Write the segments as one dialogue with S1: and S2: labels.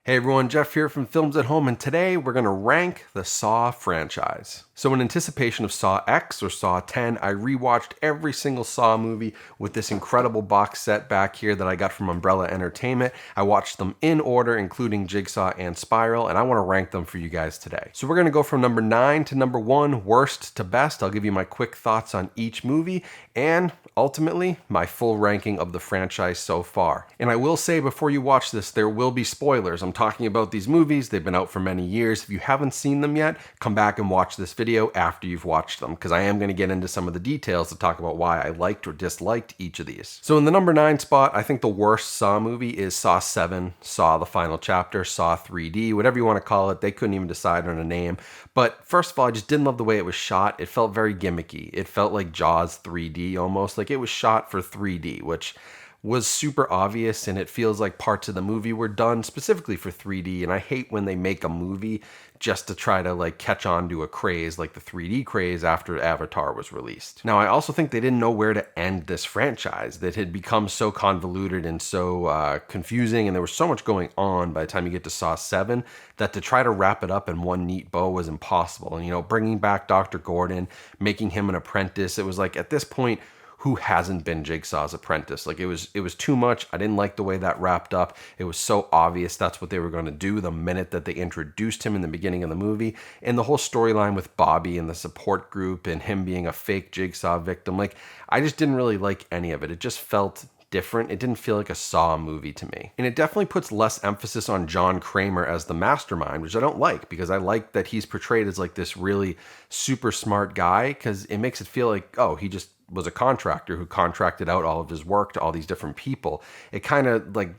S1: Hey everyone, Jeff here from Films at Home, and today we're going to rank the Saw franchise. So in anticipation of Saw X or Saw 10, I rewatched every single Saw movie with this incredible box set back here that I got from Umbrella Entertainment. I watched them in order, including Jigsaw and Spiral, and I want to rank them for you guys today. So we're going to go from number 9 to number 1, worst to best. I'll give you my quick thoughts on each movie, and ultimately, my full ranking of the franchise so far. And I will say before you watch this, there will be spoilers. I'm talking about these movies. They've been out for many years. If you haven't seen them yet, come back and watch this video after you've watched them, because I am going to get into some of the details to talk about why I liked or disliked each of these. So in the number 9 spot, I think the worst Saw movie is Saw 7, Saw the Final Chapter, Saw 3D, whatever you want to call it. They couldn't even decide on a name. But first of all, I just didn't love the way it was shot. It felt very gimmicky. It felt like Jaws 3D almost. Like it was shot for 3D, which was super obvious, and it feels like parts of the movie were done specifically for 3D, and I hate when they make a movie just to try to like catch on to a craze like the 3D craze after Avatar was released. Now, I also think they didn't know where to end this franchise. That had become so convoluted and so confusing, and there was so much going on by the time you get to Saw 7 that to try to wrap it up in one neat bow was impossible. And, you know, bringing back Dr. Gordon, making him an apprentice, it was like at this point, who hasn't been Jigsaw's apprentice? Like it was too much. I didn't like the way that wrapped up. It was so obvious that's what they were going to do the minute that they introduced him in the beginning of the movie. And the whole storyline with Bobby and the support group and him being a fake Jigsaw victim, like I just didn't really like any of it. It just felt different. It didn't feel like a Saw movie to me. And it definitely puts less emphasis on John Kramer as the mastermind, which I don't like, because I like that he's portrayed as like this really super smart guy, because it makes it feel like, oh, he just was a contractor who contracted out all of his work to all these different people. It kind of like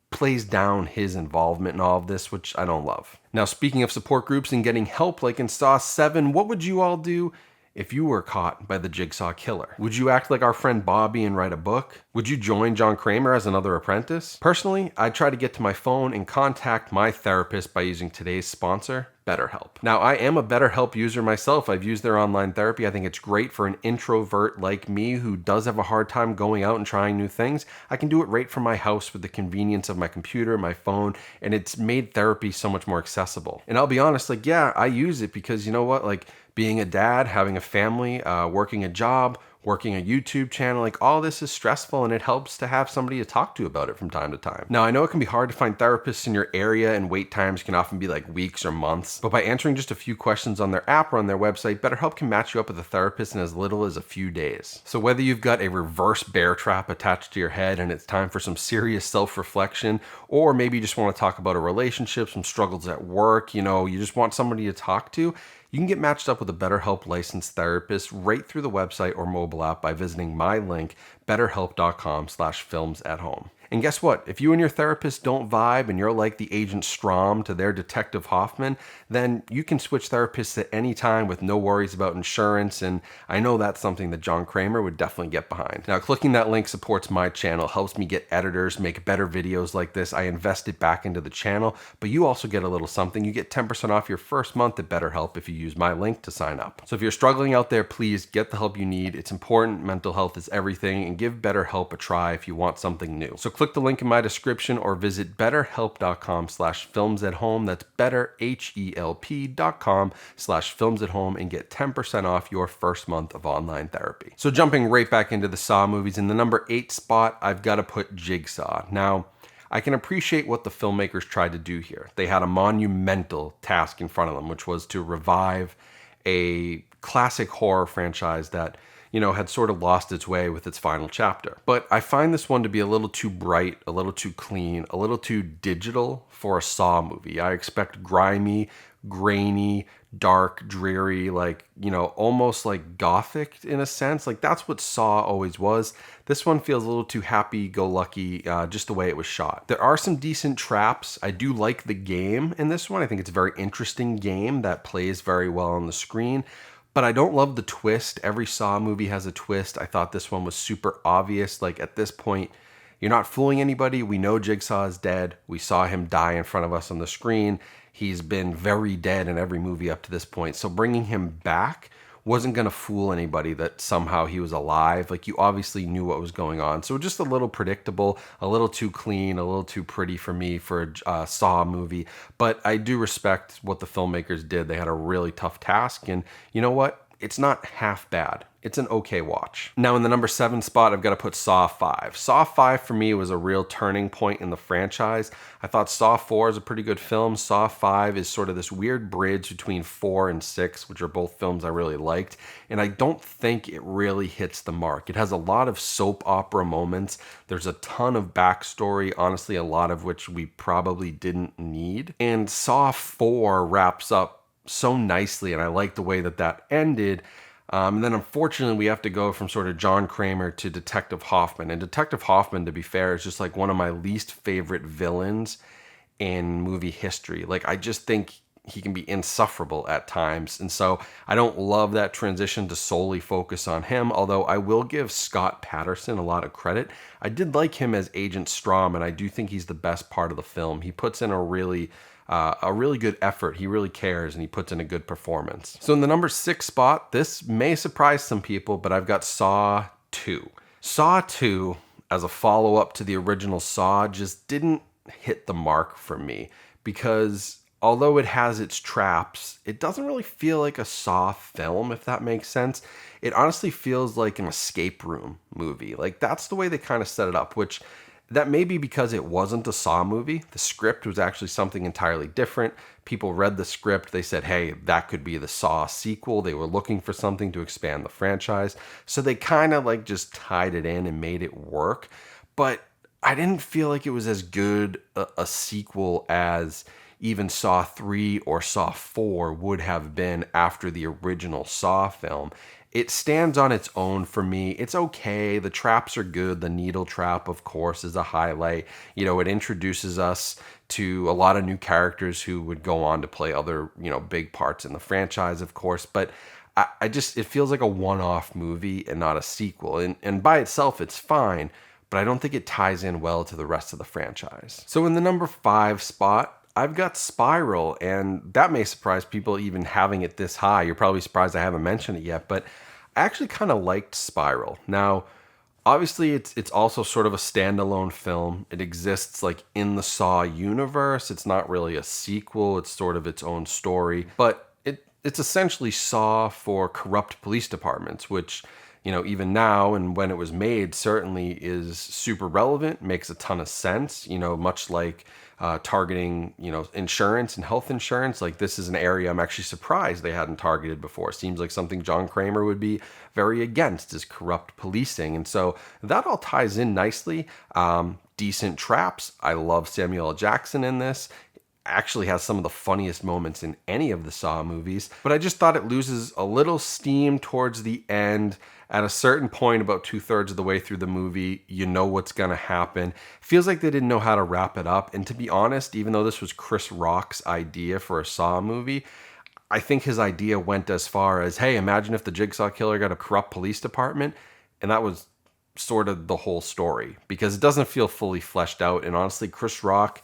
S1: plays down his involvement in all of this, which I don't love. Now, speaking of support groups and getting help, like in Saw 7, what would you all do if you were caught by the Jigsaw killer? Would you act like our friend Bobby and write a book? Would you join John Kramer as another apprentice? Personally, I'd try to get to my phone and contact my therapist by using today's sponsor, BetterHelp. Now, I am a BetterHelp user myself. I've used their online therapy. I think it's great for an introvert like me who does have a hard time going out and trying new things. I can do it right from my house with the convenience of my computer, my phone, and it's made therapy so much more accessible. And I'll be honest, like, yeah, I use it because you know what? Like, being a dad, having a family, working a job, working a YouTube channel, like all this is stressful, and it helps to have somebody to talk to about it from time to time. Now, I know it can be hard to find therapists in your area, and wait times can often be like weeks or months, but by answering just a few questions on their app or on their website, BetterHelp can match you up with a therapist in as little as a few days. So whether you've got a reverse bear trap attached to your head and it's time for some serious self-reflection, or maybe you just want to talk about a relationship, some struggles at work, you know, you just want somebody to talk to, you can get matched up with a BetterHelp licensed therapist right through the website or mobile app by visiting my link, betterhelp.com/filmsathome. And guess what? If you and your therapist don't vibe and you're like the Agent Strom to their Detective Hoffman, then you can switch therapists at any time with no worries about insurance. And I know that's something that John Kramer would definitely get behind. Now, clicking that link supports my channel, helps me get editors, make better videos like this. I invest it back into the channel, but you also get a little something. You get 10% off your first month at BetterHelp if you use my link to sign up. So if you're struggling out there, please get the help you need. It's important. Mental health is everything, and give BetterHelp a try if you want something new. So click the link in my description or visit betterhelp.com/filmsathome. That's betterhelp.com/filmsathome and get 10% off your first month of online therapy. So jumping right back into the Saw movies, in the number 8 spot, I've got to put Jigsaw. Now, I can appreciate what the filmmakers tried to do here. They had a monumental task in front of them, which was to revive a classic horror franchise that, you know, had sort of lost its way with its final chapter. But I find this one to be a little too bright, a little too clean, a little too digital for a Saw movie. I expect grimy, grainy, dark, dreary, like, you know, almost like gothic in a sense. Like that's what Saw always was. This one feels a little too happy-go-lucky, just the way it was shot. There are some decent traps. I do like the game in this one. I think it's a very interesting game that plays very well on the screen. But I don't love the twist. Every Saw movie has a twist. I thought this one was super obvious. Like at this point, you're not fooling anybody. We know Jigsaw is dead. We saw him die in front of us on the screen. He's been very dead in every movie up to this point. So bringing him back wasn't going to fool anybody that somehow he was alive. Like, you obviously knew what was going on. So just a little predictable, a little too clean, a little too pretty for me for a Saw movie. But I do respect what the filmmakers did. They had a really tough task. And you know what? It's not half bad. It's an okay watch. Now, in the number 7 spot, I've got to put Saw 5. Saw 5 for me was a real turning point in the franchise. I thought Saw 4 is a pretty good film. Saw 5 is sort of this weird bridge between 4 and 6, which are both films I really liked. And I don't think it really hits the mark. It has a lot of soap opera moments. There's a ton of backstory, honestly, a lot of which we probably didn't need. And Saw 4 wraps up so nicely, and I like the way that that ended. And then unfortunately, we have to go from sort of John Kramer to Detective Hoffman. And Detective Hoffman, to be fair, is just like one of my least favorite villains in movie history. Like, I just think he can be insufferable at times. And so I don't love that transition to solely focus on him, although I will give Scott Patterson a lot of credit. I did like him as Agent Strom, and I do think he's the best part of the film. He puts in a really good effort. He really cares, and he puts in a good performance. So in the number 6 spot, this may surprise some people, but I've got Saw 2. Saw 2, as a follow-up to the original Saw, just didn't hit the mark for me, because although it has its traps, it doesn't really feel like a Saw film, if that makes sense. It honestly feels like an escape room movie. Like, that's the way they kind of set it up, which that may be because it wasn't a Saw movie. The script was actually something entirely different. People read the script. They said, hey, that could be the Saw sequel. They were looking for something to expand the franchise. So they kind of like just tied it in and made it work. But I didn't feel like it was as good a sequel as even Saw 3 or Saw 4 would have been after the original Saw film. It stands on its own for me. It's okay. The traps are good. The needle trap, of course, is a highlight. You know, it introduces us to a lot of new characters who would go on to play other, big parts in the franchise, of course. But it feels like a one-off movie and not a sequel. And by itself, it's fine, but I don't think it ties in well to the rest of the franchise. So in the number 5 spot, I've got Spiral, and that may surprise people even having it this high. You're probably surprised I haven't mentioned it yet, but I actually kind of liked Spiral. Now, obviously, it's also sort of a standalone film. It exists like in the Saw universe. It's not really a sequel. It's sort of its own story, but it's essentially Saw for corrupt police departments, which, even now and when it was made, certainly is super relevant, makes a ton of sense, much like targeting, insurance and health insurance. Like, this is an area I'm actually surprised they hadn't targeted before. Seems like something John Kramer would be very against, is corrupt policing. And so that all ties in nicely. Decent traps. I love Samuel L. Jackson in this. Actually has some of the funniest moments in any of the Saw movies, but I just thought it loses a little steam towards the end. At a certain point, about 2/3 of the way through the movie, you know what's going to happen. Feels like they didn't know how to wrap it up. And to be honest, even though this was Chris Rock's idea for a Saw movie, I think his idea went as far as, hey, imagine if the Jigsaw Killer got a corrupt police department. And that was sort of the whole story, because it doesn't feel fully fleshed out. And honestly, Chris Rock,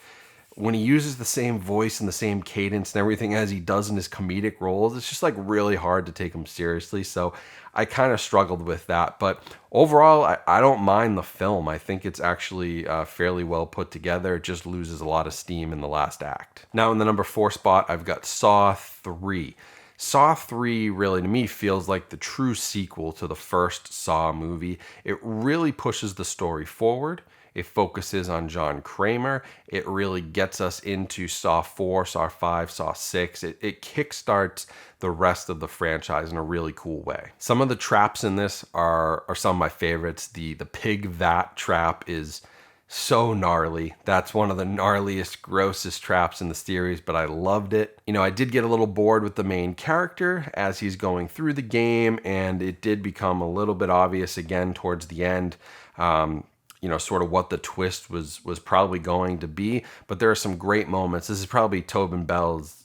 S1: when he uses the same voice and the same cadence and everything as he does in his comedic roles, it's just like really hard to take him seriously. So I kind of struggled with that. But overall, I don't mind the film. I think it's actually fairly well put together. It just loses a lot of steam in the last act. Now in the number 4 spot, I've got Saw 3. Saw 3 really, to me, feels like the true sequel to the first Saw movie. It really pushes the story forward. It focuses on John Kramer. It really gets us into Saw 4, Saw 5, Saw 6. It kickstarts the rest of the franchise in a really cool way. Some of the traps in this are some of my favorites. The pig vat trap is so gnarly. That's one of the gnarliest, grossest traps in the series, but I loved it. I did get a little bored with the main character as he's going through the game, and it did become a little bit obvious again towards the end. sort of what the twist was probably going to be. But there are some great moments. This is probably Tobin Bell's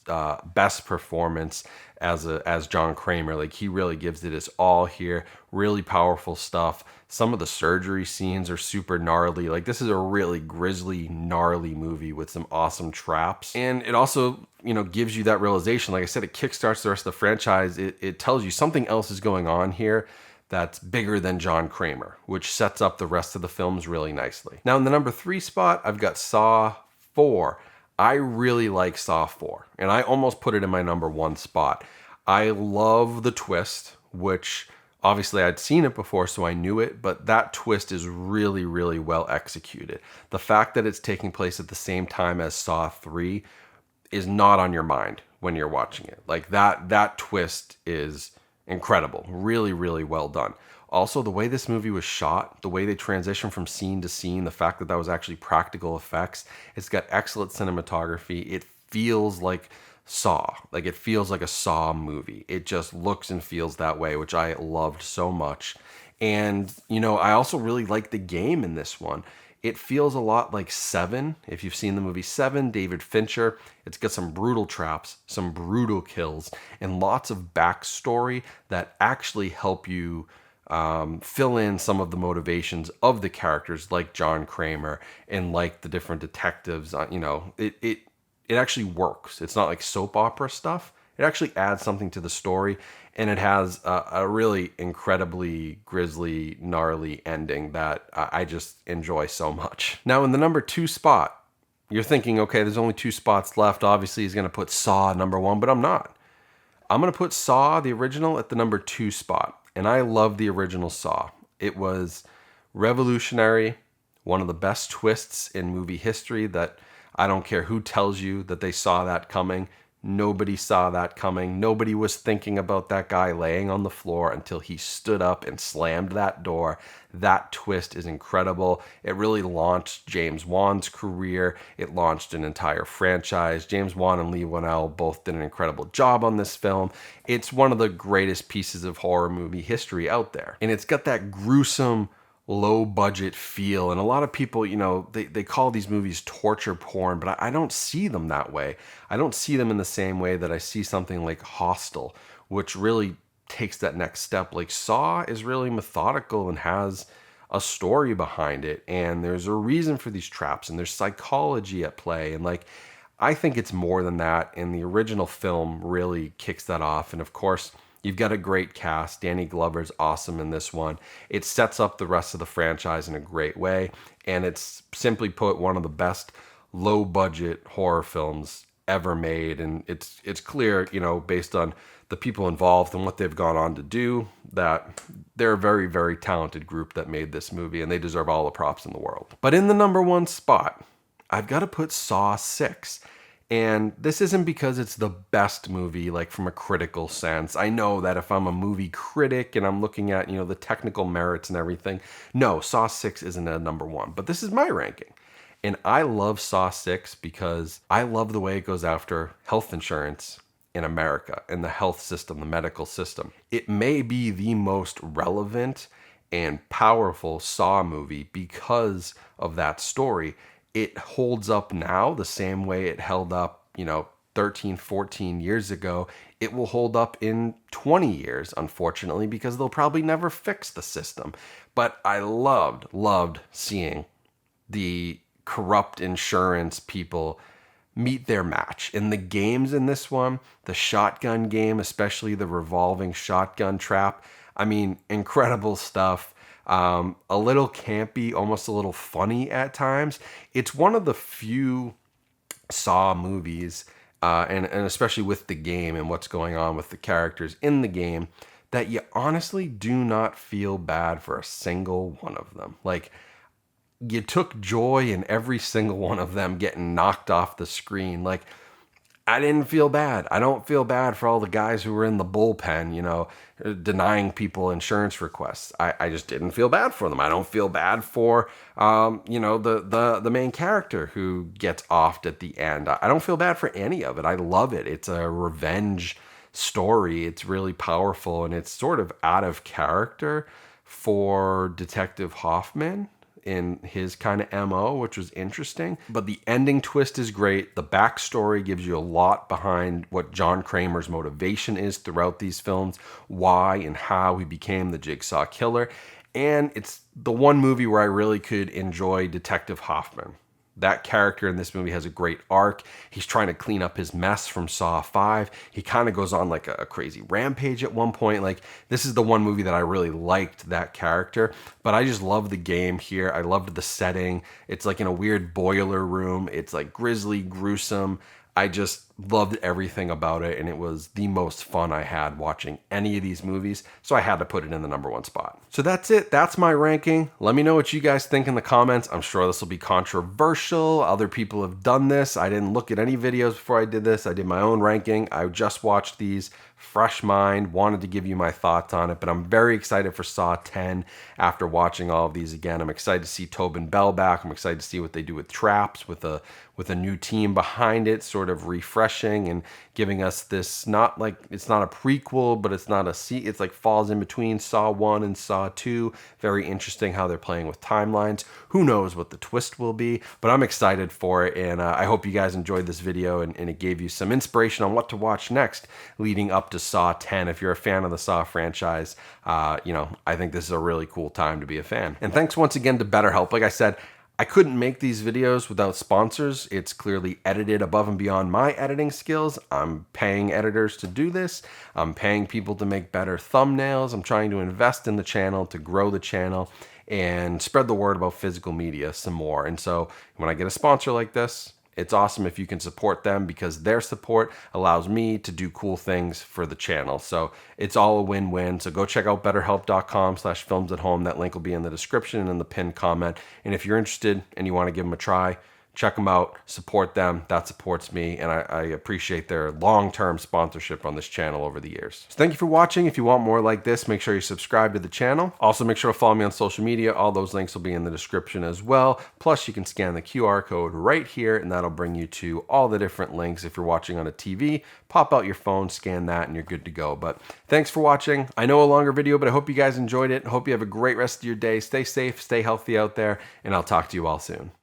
S1: best performance as John Kramer. Like, he really gives it his all here. Really powerful stuff. Some of the surgery scenes are super gnarly. Like, this is a really grisly, gnarly movie with some awesome traps. And it also, gives you that realization. Like I said, it kickstarts the rest of the franchise. It tells you something else is going on here that's bigger than John Kramer, which sets up the rest of the films really nicely. Now, in the number 3 spot, I've got Saw 4. I really like Saw 4, and I almost put it in my number 1 spot. I love the twist, which obviously I'd seen it before, so I knew it, but that twist is really, really well executed. The fact that it's taking place at the same time as Saw 3 is not on your mind when you're watching it. Like, that twist is incredible. Really, really well done. Also, the way this movie was shot, the way they transition from scene to scene, the fact that that was actually practical effects, it's got excellent cinematography. It feels like Saw. Like, it feels like a Saw movie. It just looks and feels that way, which I loved so much. And, I also really like the game in this one. It feels a lot like Seven. If you've seen the movie Seven, David Fincher, it's got some brutal traps, some brutal kills, and lots of backstory that actually help you fill in some of the motivations of the characters, like John Kramer and like the different detectives. It actually works. It's not like soap opera stuff. It actually adds something to the story, and it has a really incredibly grisly, gnarly ending that I just enjoy so much. Now, in the number 2 spot, you're thinking, okay, there's only 2 spots left. Obviously, he's going to put Saw number 1, but I'm not. I'm going to put Saw, the original, at the number 2 spot. And I love the original Saw. It was revolutionary, one of the best twists in movie history that I don't care who tells you that they saw that coming. Nobody saw that coming. Nobody was thinking about that guy laying on the floor until he stood up and slammed that door. That twist is incredible. It really launched James Wan's career. It launched an entire franchise. James Wan and Leigh Whannell both did an incredible job on this film. It's one of the greatest pieces of horror movie history out there. And it's got that gruesome, low budget feel, and a lot of people, they call these movies torture porn, but I don't see them that way. I don't see them in the same way that I see something like Hostel, which really takes that next step. Like, Saw is really methodical and has a story behind it, and there's a reason for these traps, and there's psychology at play, and like, I think it's more than that, and the original film really kicks that off. And of course, you've got a great cast. Danny Glover's awesome in this one. It sets up the rest of the franchise in a great way, and it's, simply put, one of the best low-budget horror films ever made. And it's clear, based on the people involved and what they've gone on to do, that they're a very, very talented group that made this movie, and they deserve all the props in the world. But in the number 1 spot, I've got to put Saw 6. And this isn't because it's the best movie, like, from a critical sense. I know that if I'm a movie critic and I'm looking at, the technical merits and everything, no, Saw 6 isn't a number 1. But this is my ranking. And I love Saw 6 because I love the way it goes after health insurance in America and the health system, the medical system. It may be the most relevant and powerful Saw movie because of that story. It holds up now the same way it held up, 13, 14 years ago. It will hold up in 20 years, unfortunately, because they'll probably never fix the system. But I loved seeing the corrupt insurance people meet their match. In the games in this one, the shotgun game, especially the revolving shotgun trap, I mean, incredible stuff. A little campy, almost a little funny at times. It's one of the few Saw movies, and especially with the game and what's going on with the characters in the game, that you honestly do not feel bad for a single one of them. Like, you took joy in every single one of them getting knocked off the screen. Like, I didn't feel bad. I don't feel bad for all the guys who were in the bullpen, denying people insurance requests. I just didn't feel bad for them. I don't feel bad for, the main character who gets offed at the end. I don't feel bad for any of it. I love it. It's a revenge story. It's really powerful, and it's sort of out of character for Detective Hoffman. in his kind of MO, which was interesting. But the ending twist is great. The backstory gives you a lot behind what John Kramer's motivation is throughout these films, why and how he became the Jigsaw Killer. And it's the one movie where I really could enjoy Detective Hoffman. That character in this movie has a great arc. He's trying to clean up his mess from Saw 5. He kind of goes on like a crazy rampage at one point. Like, this is the one movie that I really liked that character. But I just love the game here. I loved the setting. It's like in a weird boiler room. It's like grisly, gruesome. I just loved everything about it, and it was the most fun I had watching any of these movies, so I had to put it in the #1 spot. So that's it. That's my ranking. Let me know what you guys think in the comments. I'm sure this will be controversial. Other people have done this. I didn't look at any videos before I did this. I did my own ranking. I just watched these, fresh mind, wanted to give you my thoughts on it, but I'm very excited for Saw 10 after watching all of these again. I'm excited to see Tobin Bell back. I'm excited to see what they do with Traps, with a new team behind it, sort of refreshing and giving us this, not like, it's not a prequel, but it's not it's like falls in between Saw 1 and Saw 2. Very interesting how they're playing with timelines. Who knows what the twist will be, but I'm excited for it, and I hope you guys enjoyed this video and it gave you some inspiration on what to watch next leading up to Saw 10. If you're a fan of the Saw franchise, I think this is a really cool time to be a fan. And thanks once again to BetterHelp. Like I said, I couldn't make these videos without sponsors. It's clearly edited above and beyond my editing skills. I'm paying editors to do this. I'm paying people to make better thumbnails. I'm trying to invest in the channel, to grow the channel, and spread the word about physical media some more. And so when I get a sponsor like this, it's awesome if you can support them, because their support allows me to do cool things for the channel. So it's all a win-win. So go check out betterhelp.com/filmsathome. That link will be in the description and in the pinned comment. And if you're interested and you want to give them a try, check them out, support them. That supports me, and I appreciate their long-term sponsorship on this channel over the years. So thank you for watching. If you want more like this, make sure you subscribe to the channel. Also, make sure to follow me on social media. All those links will be in the description as well. Plus, you can scan the QR code right here, and that'll bring you to all the different links. If you're watching on a TV, pop out your phone, scan that, and you're good to go. But thanks for watching. I know a longer video, but I hope you guys enjoyed it. I hope you have a great rest of your day. Stay safe, stay healthy out there, and I'll talk to you all soon.